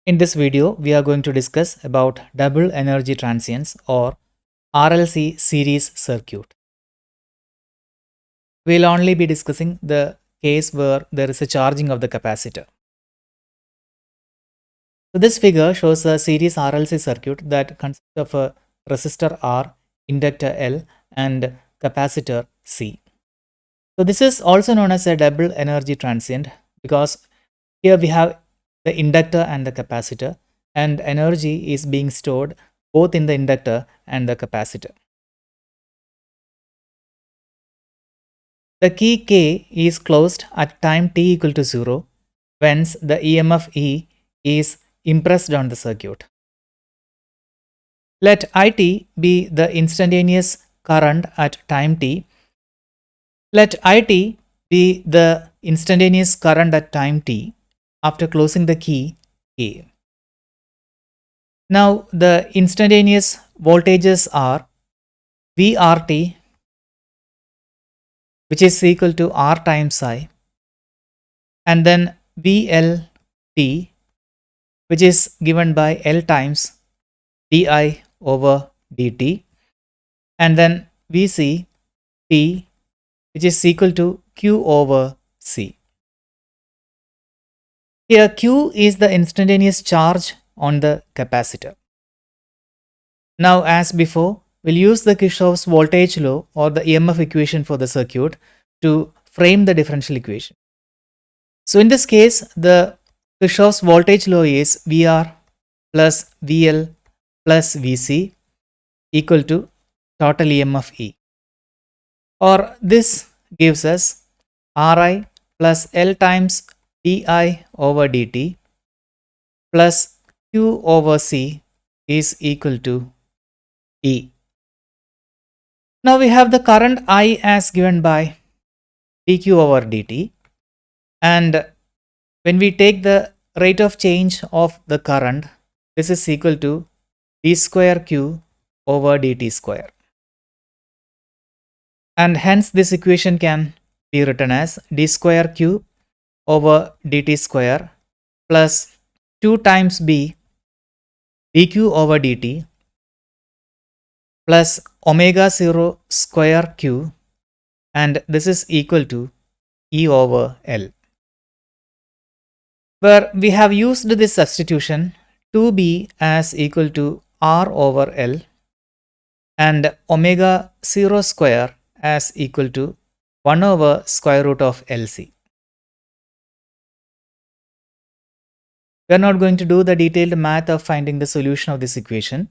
In this video, we are going to discuss about double energy transients or RLC series circuit. We'll only be discussing the case where there is a charging of the capacitor. So this figure shows a series RLC circuit that consists of a resistor R, inductor L, and capacitor C. So this is also known as a double energy transient because here we have the inductor and the capacitor, and energy is being stored both in the inductor and the capacitor. The key K is closed at time t equal to 0, whence the EMF E is impressed on the circuit. Let IT be the instantaneous current at time t. Let IT be the instantaneous current at time t after closing the key K. Now the instantaneous voltages are VRT, which is equal to R times I, and then VLT, which is given by L times di over dt, and then VC T, which is equal to Q over C. Here Q is the instantaneous charge on the capacitor. Now as before, we'll use the Kirchhoff's voltage law or the EMF equation for the circuit to frame the differential equation. So in this case, the Kirchhoff's voltage law is VR plus VL plus VC equal to total EMF E. Or this gives us Ri plus L times di over dt plus Q over C is equal to E. Now we have the current I as given by dq over dt, and when we take the rate of change of the current, this is equal to d square q over dt square. And hence this equation can be written as d square q over dt square plus 2 times b dq over dt plus omega 0 square q, and this is equal to E over L. Where we have used this substitution 2b as equal to R over L and omega 0 square as equal to 1 over square root of LC. We are not going to do the detailed math of finding the solution of this equation.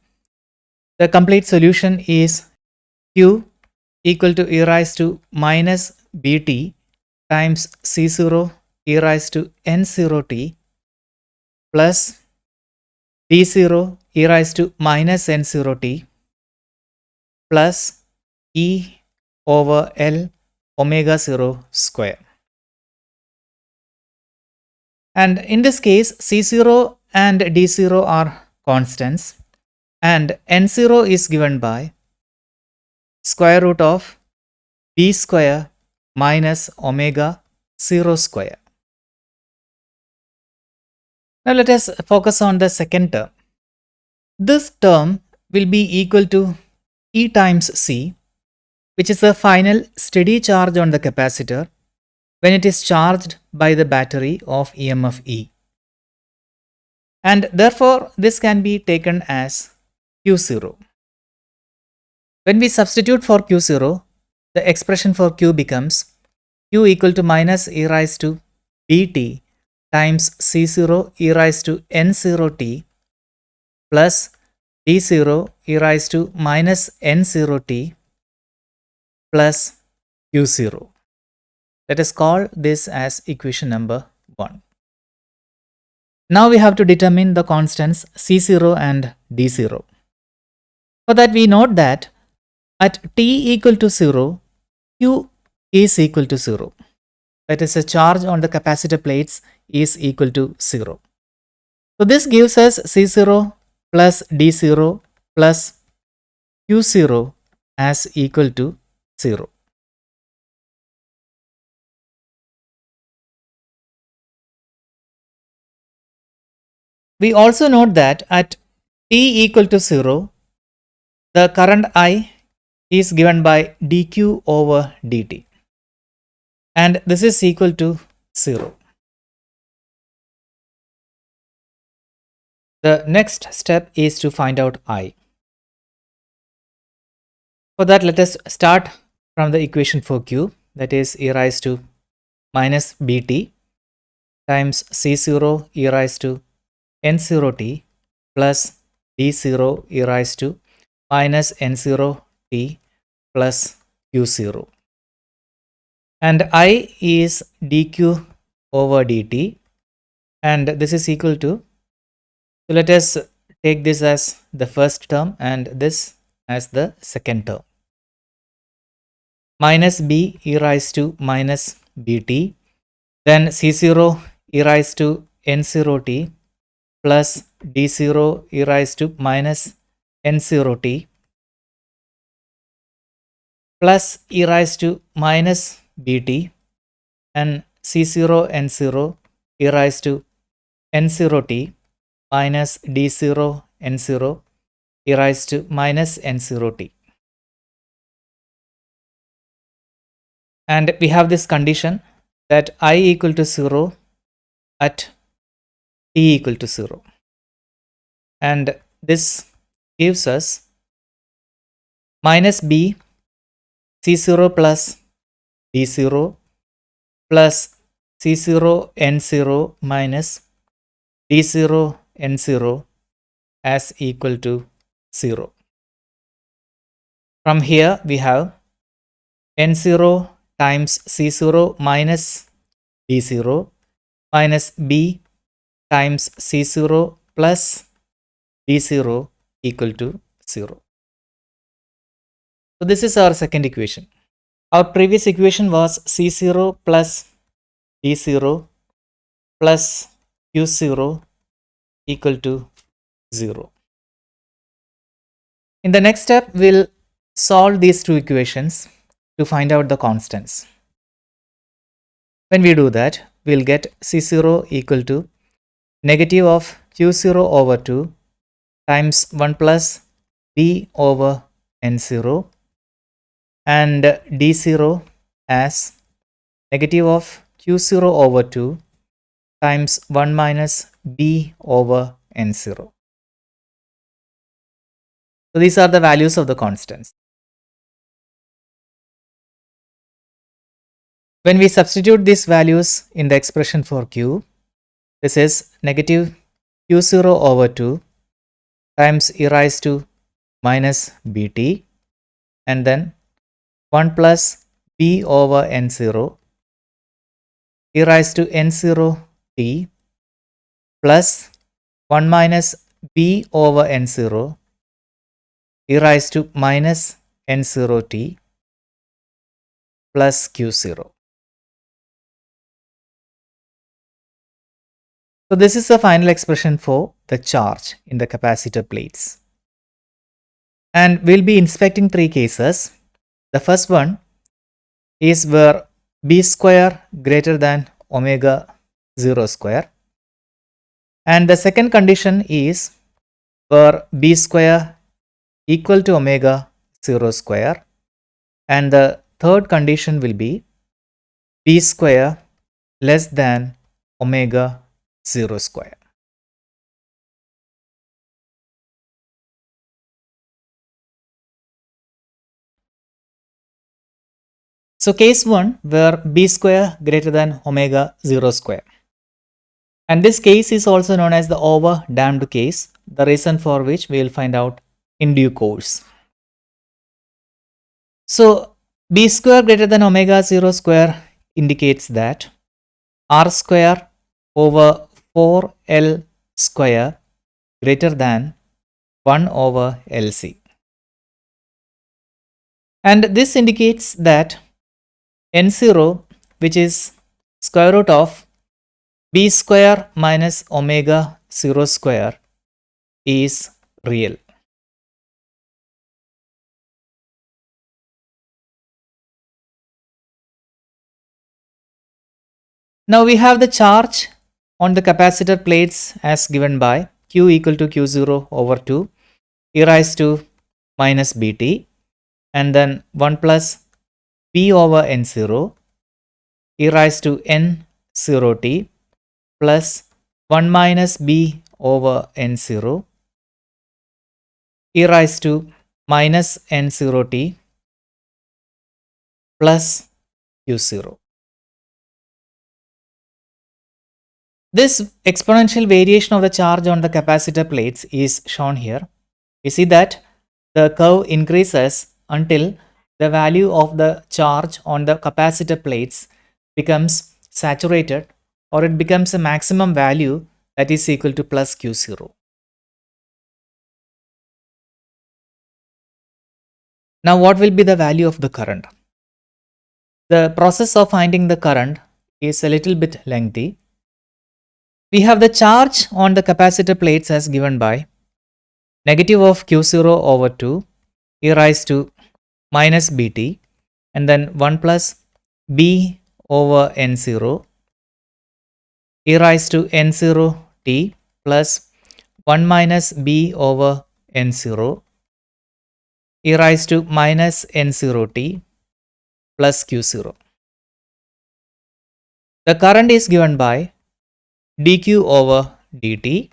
The complete solution is Q equal to e raised to minus bt times C0 e raised to n0t plus d0 e raised to minus n0t plus e over L omega 0 square. And in this case, C0 and D0 are constants, and N0 is given by square root of B square minus omega 0 square. Now let us focus on the second term. This term will be equal to E times C, which is the final steady charge on the capacitor when it is charged by the battery of EMF E. And therefore, this can be taken as Q0. When we substitute for Q0, the expression for Q becomes Q equal to minus e raised to bt times C0 e raised to n0t plus d0 e raised to minus n0t plus Q0. Let us call this as equation number 1. Now we have to determine the constants C0 and D0. For that we note that at t equal to 0, Q is equal to 0. That is, a charge on the capacitor plates is equal to 0. So this gives us C0 plus D0 plus Q0 as equal to 0. We also note that at t equal to 0, the current I is given by dq over dt, and this is equal to 0. The next step is to find out I. For that, let us start from the equation for q, that is e raised to minus bt times c0 e raised to n0t plus d0 e raised to minus n0t plus q0. And I is dq over dt, and this is equal to, so let us take this as the first term and this as the second term. Minus b e raised to minus bt, then c0 e raised to n0t plus d0 e raised to minus n0t plus e raised to minus bt, and c0 n0 e raised to n0t minus d0 n0 e raised to minus n0t. And we have this condition that I equal to 0 at t equal to 0. And this gives us minus b c0 plus d0 plus c0 n0 minus d0 n0 as equal to 0. From here we have n0 times c0 minus d0 minus b times c0 plus d0 equal to 0. So this is our second equation. Our previous equation was c0 plus d0 plus q0 equal to 0. In the next step, we'll solve these two equations to find out the constants. When we do that, we'll get c0 equal to negative of q0 over 2 times 1 plus b over n0, and d0 as negative of q0 over 2 times 1 minus b over n0. So these are the values of the constants. When we substitute these values in the expression for q, this is negative q0 over 2 times e raised to minus bt, and then 1 plus b over n0 e raised to n0 t plus 1 minus b over n0 e raised to minus n0 t plus q0. So this is the final expression for the charge in the capacitor plates. And we'll be inspecting three cases. The first one is where b square greater than omega 0 square. And the second condition is where b square equal to omega 0 square. And the third condition will be b square less than omega 0 square. So case 1 where b square greater than omega 0 square. And this case is also known as the over damped case, the reason for which we will find out in due course. So b square greater than omega 0 square indicates that r square over 4l square greater than 1 over lc. And this indicates that n0, which is square root of b square minus omega 0 square, is real. Now we have the charge on the capacitor plates as given by Q equal to Q0 over 2 e raised to minus Bt, and then 1 plus B over N0 e raised to N0t plus 1 minus B over N0 e raised to minus N0t plus Q0. This exponential variation of the charge on the capacitor plates is shown here. You see that the curve increases until the value of the charge on the capacitor plates becomes saturated, or it becomes a maximum value that is equal to plus Q0. Now what will be the value of the current? The process of finding the current is a little bit lengthy. We have the charge on the capacitor plates as given by negative of Q0 over 2 e raised to minus Bt, and then 1 plus B over N0 e raised to N0t plus 1 minus B over N0 e raised to minus N0t plus Q0. The current is given by dq over dt,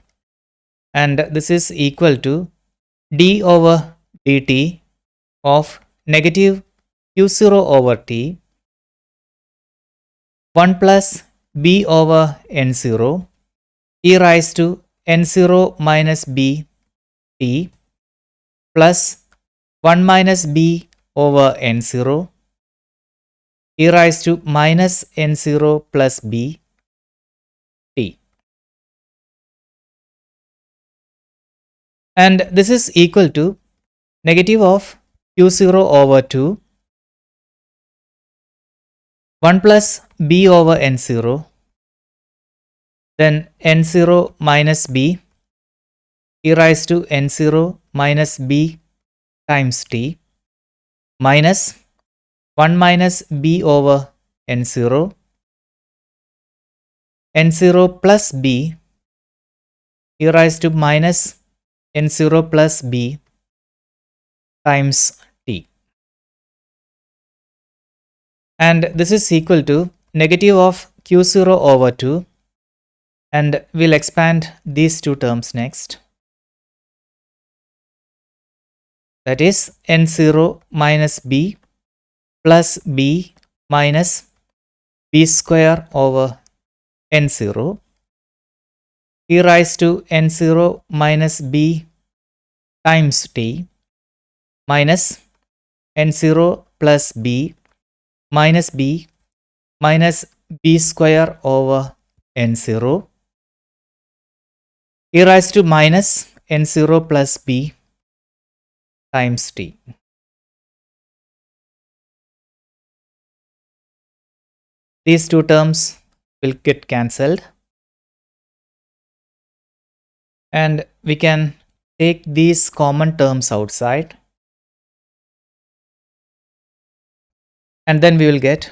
and this is equal to d over dt of negative Q0 over t 1 plus B over N0 e raised to N0 minus B t plus 1 minus B over N0 e raised to minus N0 plus B t. And this is equal to negative of Q0 over 2 1 plus B over N0, then N0 minus B e raised to N0 minus B times t minus 1 minus B over N0, N0 plus B e raised to minus N0 plus B times t. And this is equal to negative of Q0 over 2, and we'll expand these two terms next. That is N0 minus B plus B minus B square over N0 e raised to N0 minus B times t minus N0 plus B minus B minus B square over N0 e raised to minus N0 plus B times t. These two terms will get cancelled, and we can take these common terms outside, and then we will get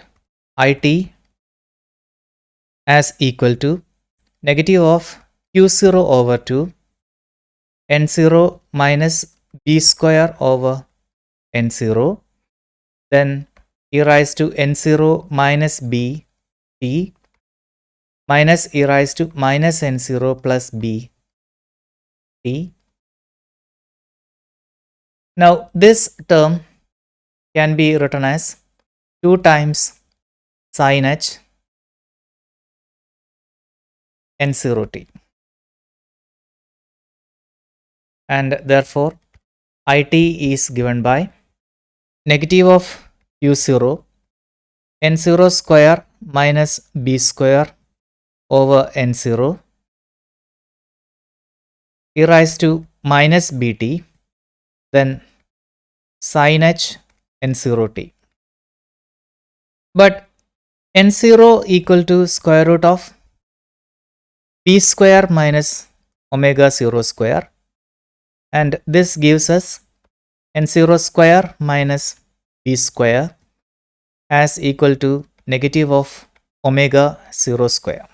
IT as equal to negative of Q0 over 2 N0 minus B square over N0, then e raised to N0 minus B t minus e raised to minus N0 plus B t. Now this term can be written as 2 times sin h N0t, and therefore IT is given by negative of Q0 N0 square minus B square over N0 e raised to minus Bt, then sin h N0t. But N0 equal to square root of B square minus omega 0 square, and this gives us N0 square minus B square as equal to negative of omega 0 square.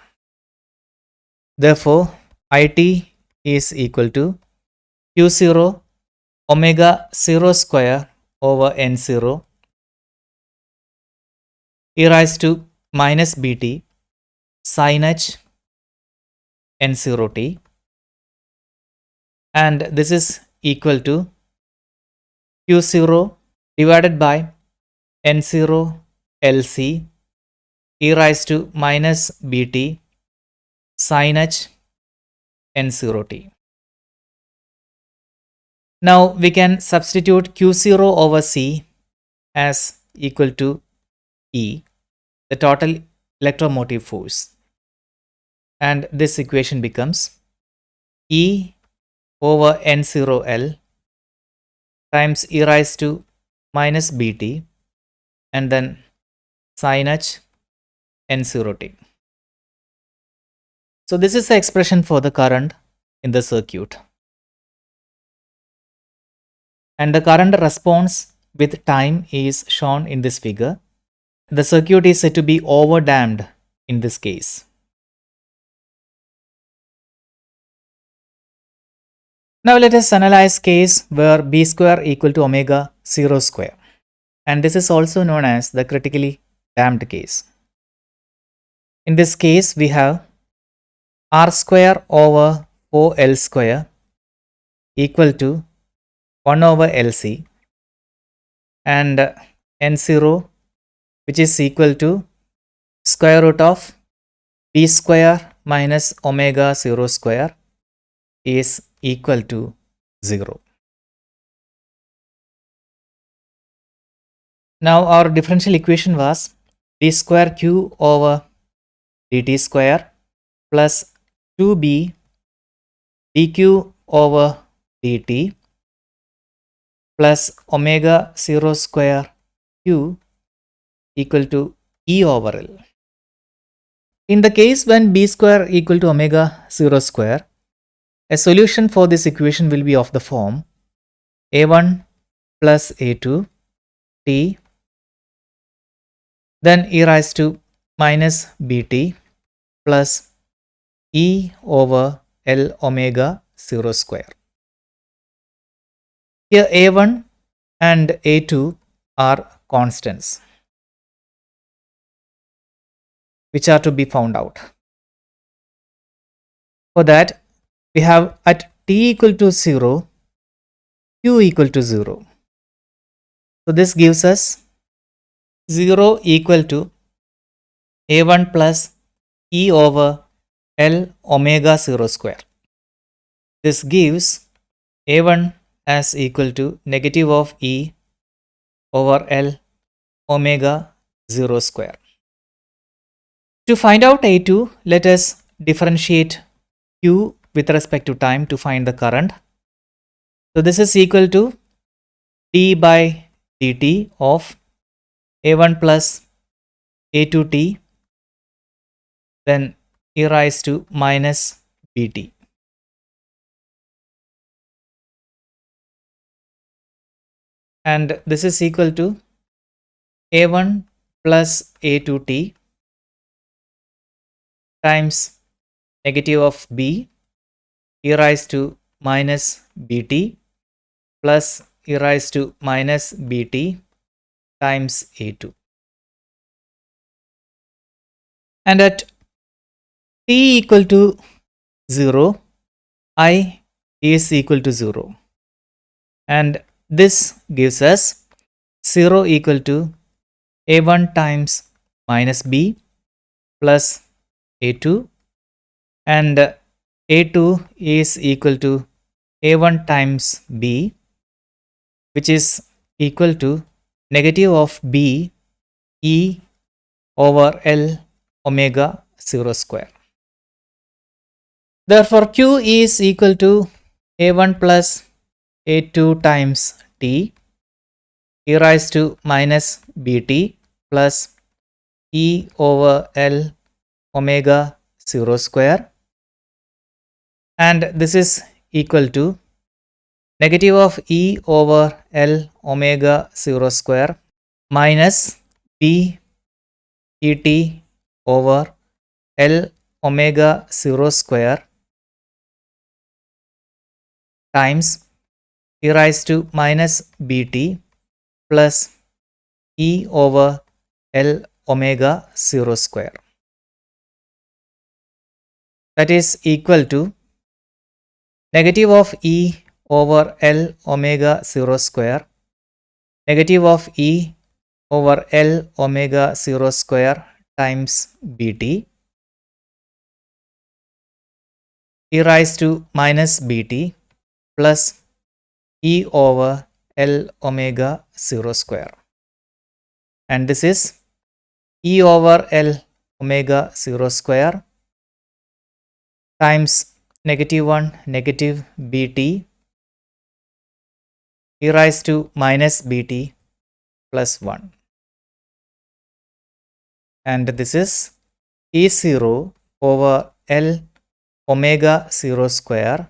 Therefore, it is equal to q0 omega 0 square over n0 e raised to minus bt sin h n0 t, and this is equal to q0 divided by n0 lc e raised to minus bt sin h n0 t. Now we can substitute q0 over c as equal to E, the total electromotive force, and this equation becomes E over n0L times e raised to minus bt and then sin h n0t. So this is the expression for the current in the circuit, and the current response with time is shown in this figure. The circuit is said to be overdamped in this case. Now let us analyze case where b square equal to omega 0 square, and this is also known as the critically damped case. In this case we have r square over 4l square equal to 1 over lc and n0, which is equal to square root of b square minus omega 0 square is equal to 0. Now our differential equation was d square q over dt square plus 2b dq over dt plus omega 0 square q equal to E over L. In the case when b square equal to omega 0 square, a solution for this equation will be of the form a1 plus a2 t, then e raised to minus bt plus E over L omega 0 square. Here a1 and a2 are constants which are to be found out. For that, we have at t equal to 0, q equal to 0. So this gives us 0 equal to a1 plus e over L omega 0 square. This gives a1 as equal to negative of e over L omega 0 square. To find out a2, let us differentiate q with respect to time to find the current. So this is equal to d by dt of a1 plus a2t, then e raised to minus bt. And this is equal to a1 plus a2t times negative of b e raised to minus bt plus e raised to minus bt times a2. And at t equal to 0, I is equal to 0. And this gives us 0 equal to a1 times minus b plus a2, and a2 is equal to a1 times b, which is equal to negative of b e over L omega 0 square. Therefore, q is equal to a1 plus a2 times t e raised to minus bt plus e over L omega 0 square, and this is equal to negative of e over L omega 0 square minus b et over L omega 0 square times e raised to minus bt plus e over L omega 0 square. That is equal to negative of e over L omega 0 square, negative of e over L omega 0 square times bt, e raised to minus bt plus e over L omega 0 square. And this is e over L omega 0 square times negative 1 negative bt e raised to minus bt plus 1. And this is e0 over L omega 0 square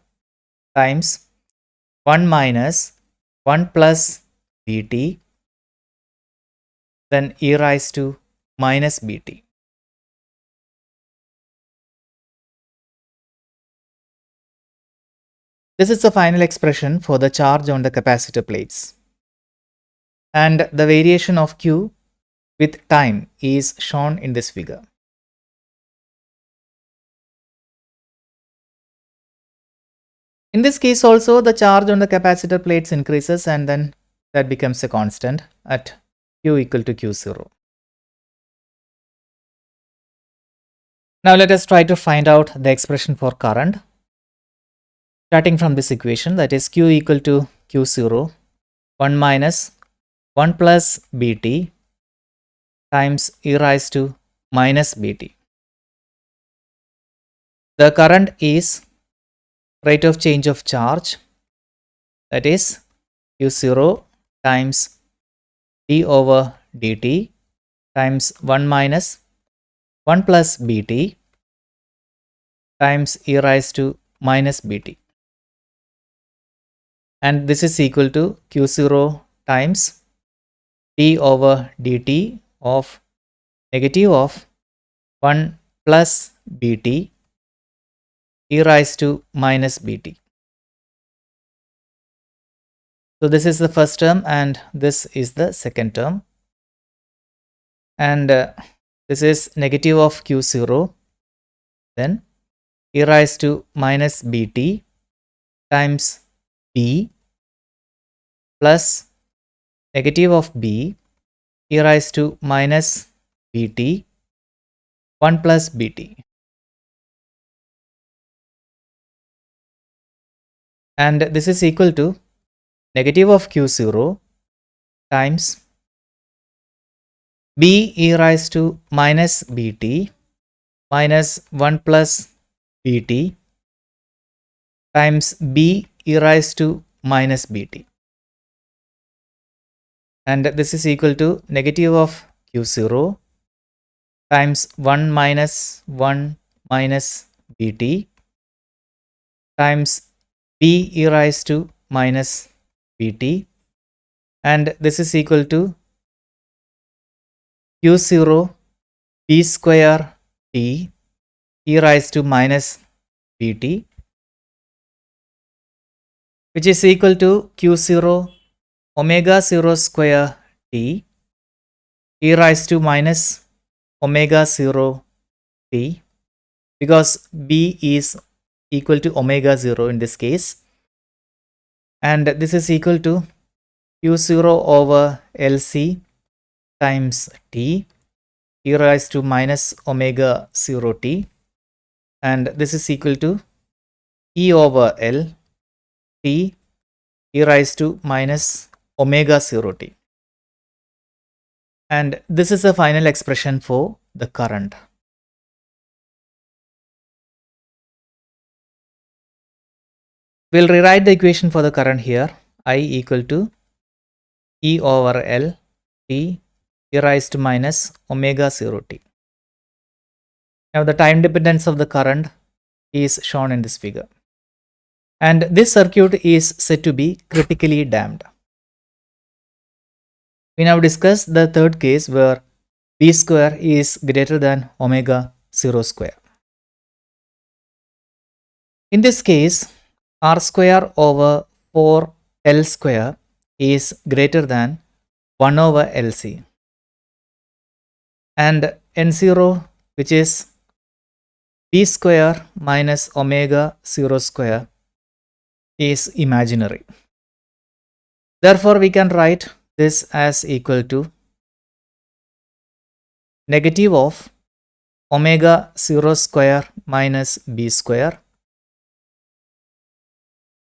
times 1 minus 1 plus bt, then e raised to minus bt. This is the final expression for the charge on the capacitor plates. And the variation of Q with time is shown in this figure. In this case also, the charge on the capacitor plates increases and then that becomes a constant at Q equal to Q0. Now let us try to find out the expression for current. Starting from this equation, that is Q equal to Q0, 1 minus 1 plus bt times e raised to minus bt. The current is rate of change of charge, that is Q0 times d over dt times 1 minus 1 plus bt times e raised to minus bt. And this is equal to Q0 times d over dt of negative of 1 plus bt e raised to minus bt. So this is the first term and this is the second term. And this is negative of Q0, then e raised to minus bt times b plus negative of b e raised to minus bt 1 plus bt. And this is equal to negative of Q0 times b e raised to minus bt minus 1 plus bt times b e raised to minus bt. And this is equal to negative of Q0 times 1 minus 1 minus bt times b e raised to minus bt, and this is equal to Q0 p square t e raised to minus bt, which is equal to Q0 omega 0 square t e raised to minus omega 0 t, because b is equal to omega 0 in this case, and this is equal to Q0 over LC times t e raised to minus omega 0 t, and this is equal to e over L t e raised to minus omega 0 t. And this is the final expression for the current. We'll rewrite the equation for the current here. I equal to e over L t e raised to minus omega 0 t. Now the time dependence of the current is shown in this figure. And this circuit is said to be critically damped. We now discuss the third case where b square is greater than omega 0 square. In this case, r square over 4l square is greater than 1 over LC. And n0, which is p square minus omega 0 square, is imaginary. Therefore, we can write this as equal to negative of omega 0 square minus b square,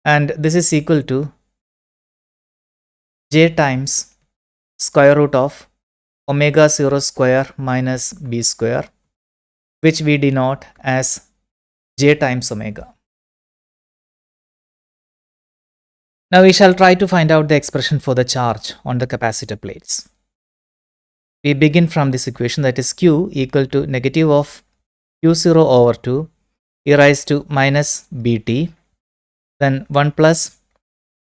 and this is equal to j times square root of omega 0 square minus b square, which we denote as j times omega. Now we shall try to find out the expression for the charge on the capacitor plates. We begin from this equation, that is q equal to negative of q0 over 2 e raised to minus bt, then 1 plus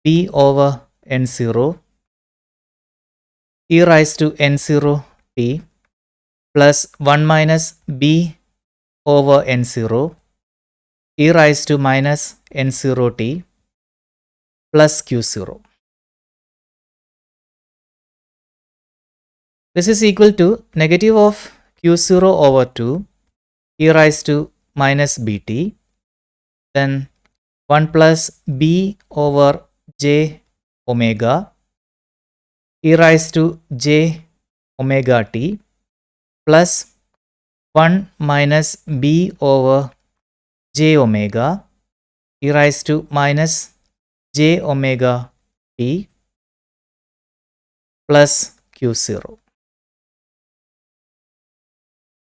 p over n0 e raised to n0 t plus 1 minus b over n0 e raised to minus n0 t plus q0. This is equal to negative of q0 over 2 e raised to minus bt, then 1 plus b over j omega e raised to j omega t plus 1 minus b over j omega e raised to minus j omega t plus q0.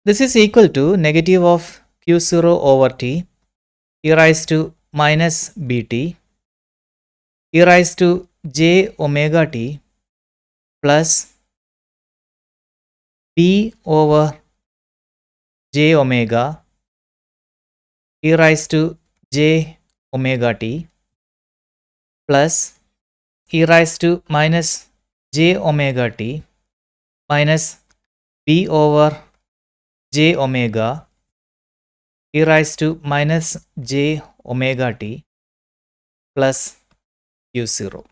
This is equal to negative of q0 over t e raised to minus bt e raised to j omega t plus b over j omega e raised to j omega t plus e raised to minus j omega t minus b over j omega e raised to minus j omega t plus q0.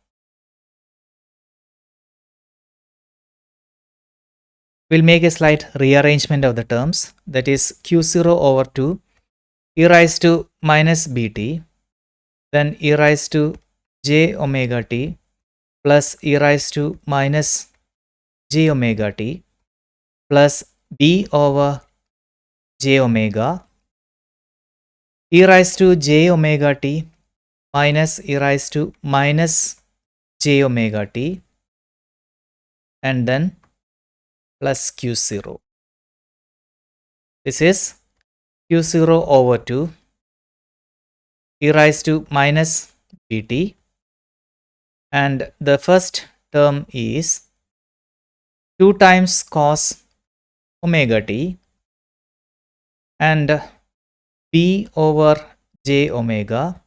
We'll make a slight rearrangement of the terms, that is q0 over 2 e raised to minus bt, then e raised to j omega t plus e raised to minus j omega t plus b over j omega e raised to j omega t minus e raised to minus j omega t and then plus q0. This is q0 over 2 e raised to minus bt, and the first term is 2 times cos omega t and b over j omega.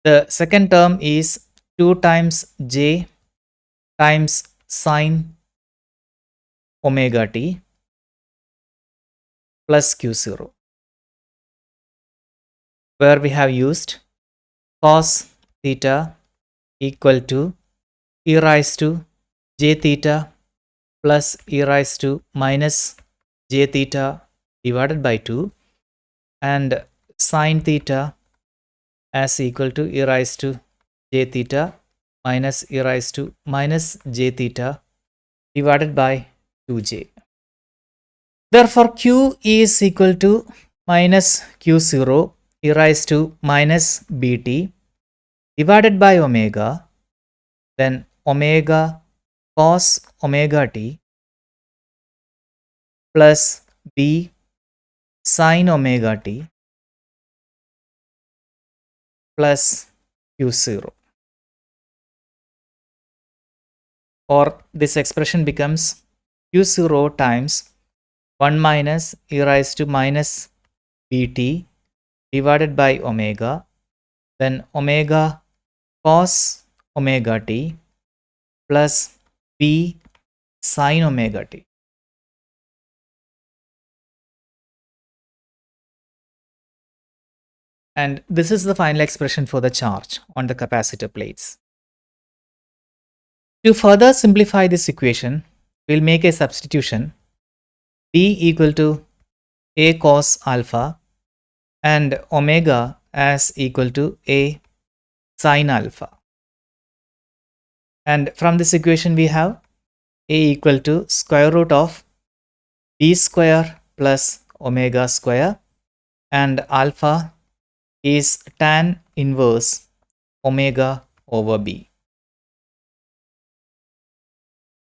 The second term is 2 times j times sine omega t plus q0, where we have used cos theta equal to e raised to j theta plus e raised to minus j theta divided by 2, and sine theta as equal to e raised to j theta minus e raised to minus j theta divided by 2j. Therefore, q is equal to minus q0 e raised to minus bt divided by omega, then omega cos omega t plus b sine omega t plus q0. Or this expression becomes q0 times 1 minus e raised to minus bt divided by omega, then omega cos omega t plus b sine omega t. And this is the final expression for the charge on the capacitor plates. To further simplify this equation, we'll make a substitution B equal to A cos alpha and omega as equal to A sin alpha. And from this equation we have A equal to square root of B square plus omega square, and alpha is tan inverse omega over B.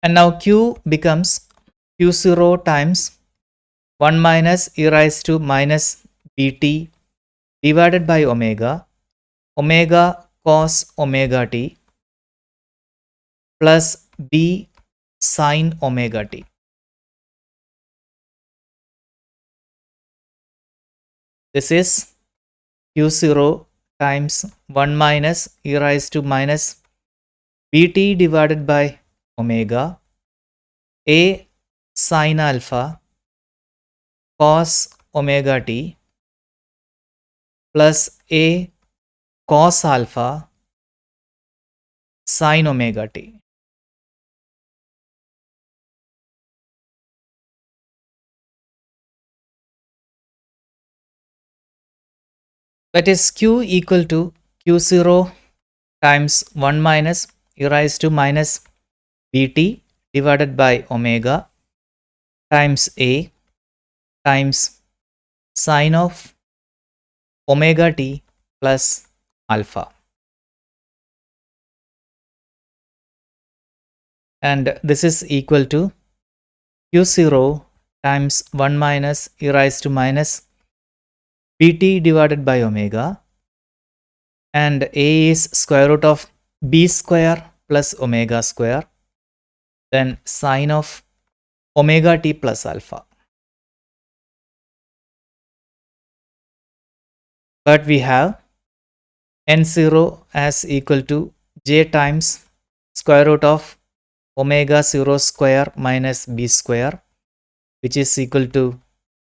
And now Q becomes Q0 times 1 minus e raised to minus bt divided by omega cos omega t plus b sin omega t. This is Q0 times 1 minus e raised to minus bt divided by omega a sin alpha cos omega t plus a cos alpha sin omega t. That is Q equal to Q0 times 1 minus e raised to minus bt divided by omega times a times sine of omega t plus alpha. And this is equal to Q0 times 1 minus e raised to minus bt divided by omega, and a is square root of b square plus omega square, then sine of omega t plus alpha. But we have n0 as equal to j times square root of omega 0 square minus b square, which is equal to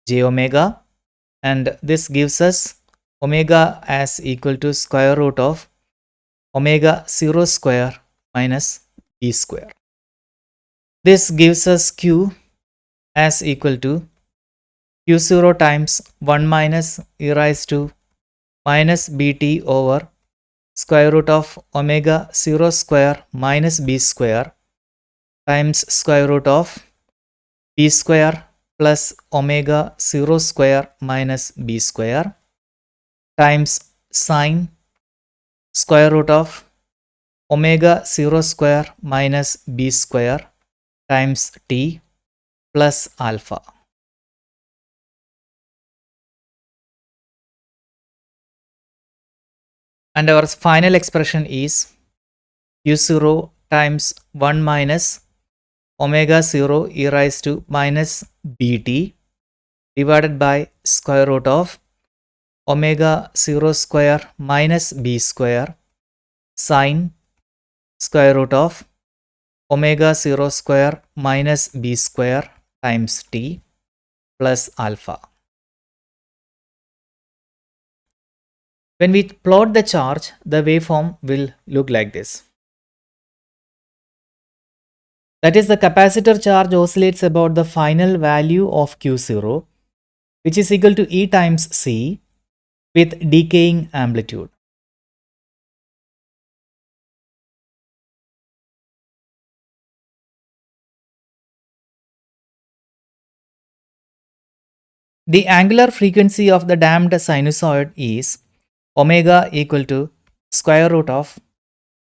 j omega, and this gives us omega as equal to square root of omega 0 square minus b square. This gives us q as equal to q0 times 1 minus e raised to minus bt over square root of omega 0 square minus b square times square root of b square plus omega 0 square minus b square times sine square root of omega 0 square minus b square times t plus alpha. And our final expression is q0 times 1 minus omega 0 e raised to minus bt divided by square root of omega 0 square minus b square sine square root of omega 0 square minus b square times t plus alpha. When we plot the charge, the waveform will look like this. That is, the capacitor charge oscillates about the final value of Q0, which is equal to E times C with decaying amplitude. The angular frequency of the damped sinusoid is omega equal to square root of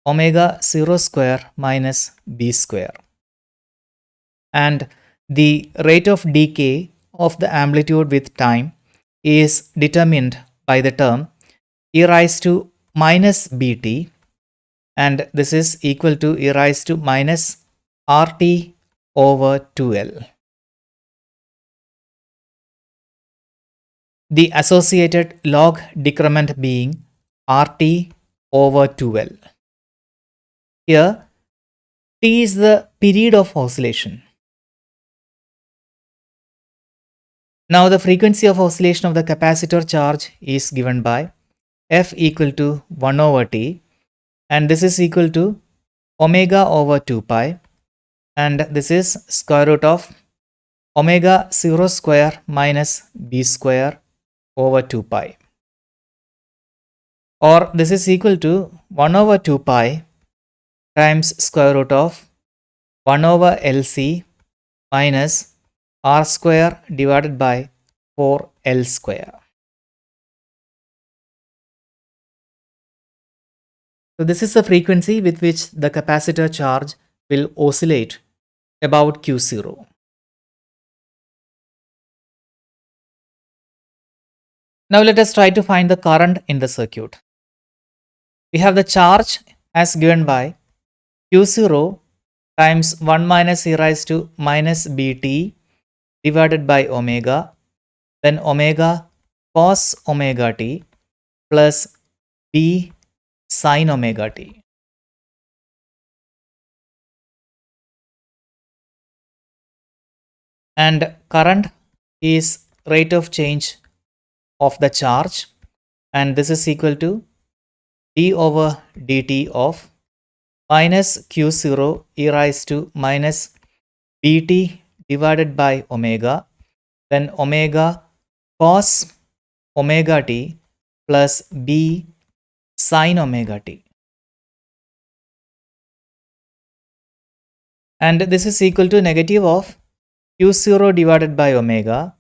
omega 0 square minus b square. And the rate of decay of the amplitude with time is determined by the term e raised to minus bt, and this is equal to e raised to minus RT over 2L. The associated log decrement being RT over 2L. Here, T is the period of oscillation. Now, the frequency of oscillation of the capacitor charge is given by f equal to 1 over t, and this is equal to omega over 2 pi, and this is square root of omega 0 square minus b square over 2 pi, or this is equal to 1 over 2 pi times square root of 1 over LC minus r square divided by 4l square. So this is the frequency with which the capacitor charge will oscillate about Q0. Now let us try to find the current in the circuit. We have the charge as given by Q0 times 1 minus e raised to minus bt divided by omega, then omega cos omega t plus b sin omega t. And current is rate of change of the charge, and this is equal to d over dt of minus q0 e raised to minus bt divided by omega, then omega cos omega t plus b sin omega t. And this is equal to negative of q0 divided by omega,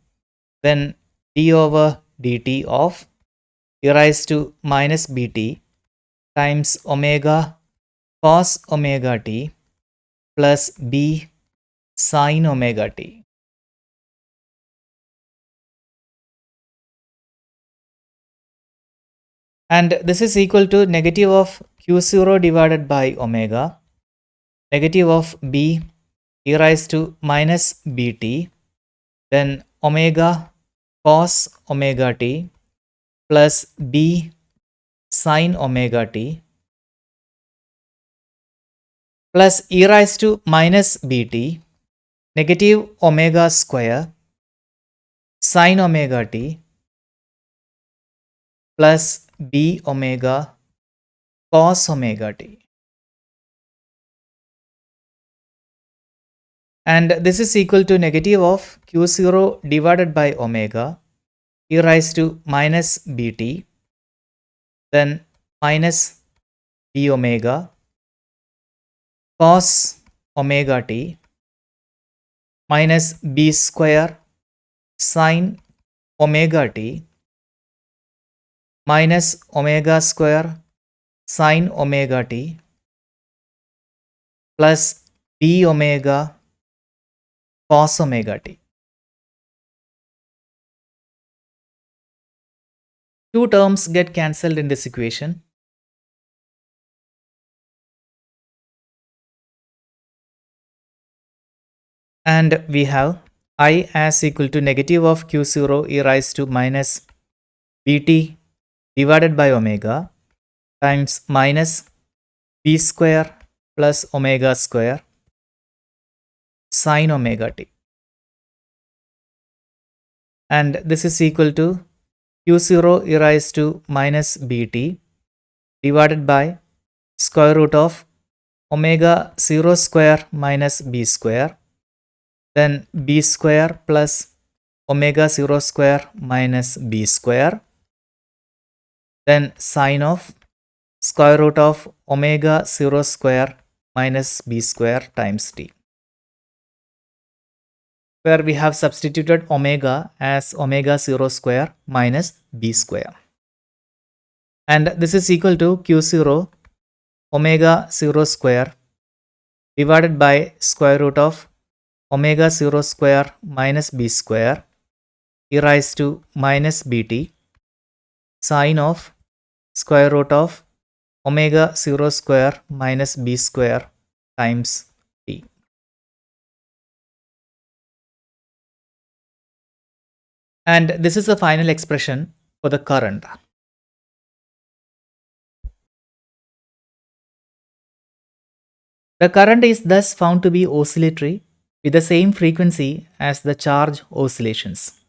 then d over dt of e raised to minus bt times omega cos omega t plus b sin omega t. And this is equal to negative of q0 divided by omega, negative of b e raised to minus bt, then omega cos omega t plus b sin omega t plus e raised to minus bt, negative omega square sin omega t plus b omega cos omega t. And this is equal to negative of q0 divided by omega e raised to minus bt, then minus b omega cos omega t minus b square sin omega t minus omega square sin omega t plus b omega cos omega t. Two terms get cancelled in this equation. And we have I as equal to negative of q0 e raised to minus bt divided by omega times minus b square plus omega square sin omega t. And this is equal to q0 e raised to minus bt divided by square root of omega 0 square minus b square, then b square plus omega 0 square minus b square, then sine of square root of omega 0 square minus b square times t, where we have substituted omega as omega 0 square minus b square. And this is equal to q0 omega 0 square divided by square root of omega 0 square minus b square e raised to minus bt sine of square root of omega 0 square minus b square times t. And this is the final expression for the current. The current is thus found to be oscillatory with the same frequency as the charge oscillations.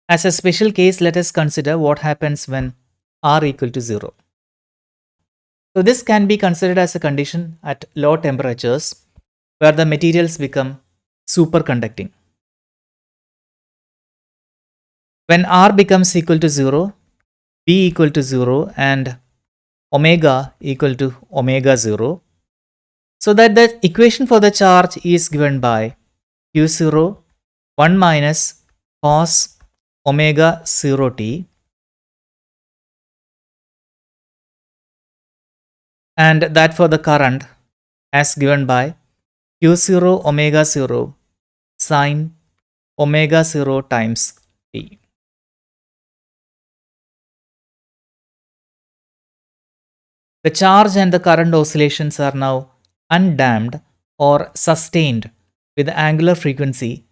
As a special case, let us consider what happens when R equal to 0. So this can be considered as a condition at low temperatures where the materials become superconducting. When R becomes equal to 0, B equal to 0 and omega equal to omega 0, so that the equation for the charge is given by Q0 1 minus cos omega 0 t, and that for the current as given by Q0 omega 0 sine omega 0 times t. The charge and the current oscillations are now undamped or sustained with the angular frequency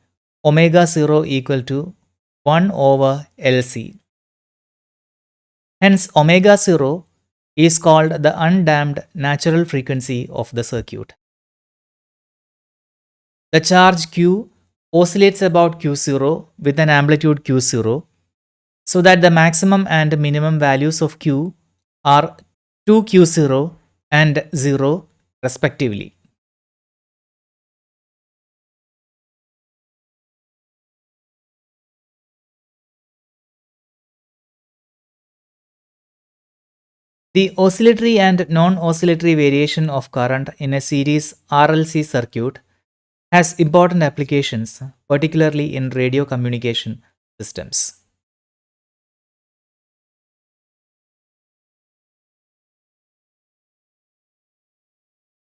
omega 0 equal to 1 over LC. Hence, omega 0 is called the undamped natural frequency of the circuit. The charge Q oscillates about Q0 with an amplitude Q0, so that the maximum and minimum values of Q are 2Q0 and 0 respectively. The oscillatory and non-oscillatory variation of current in a series RLC circuit has important applications, particularly in radio communication systems.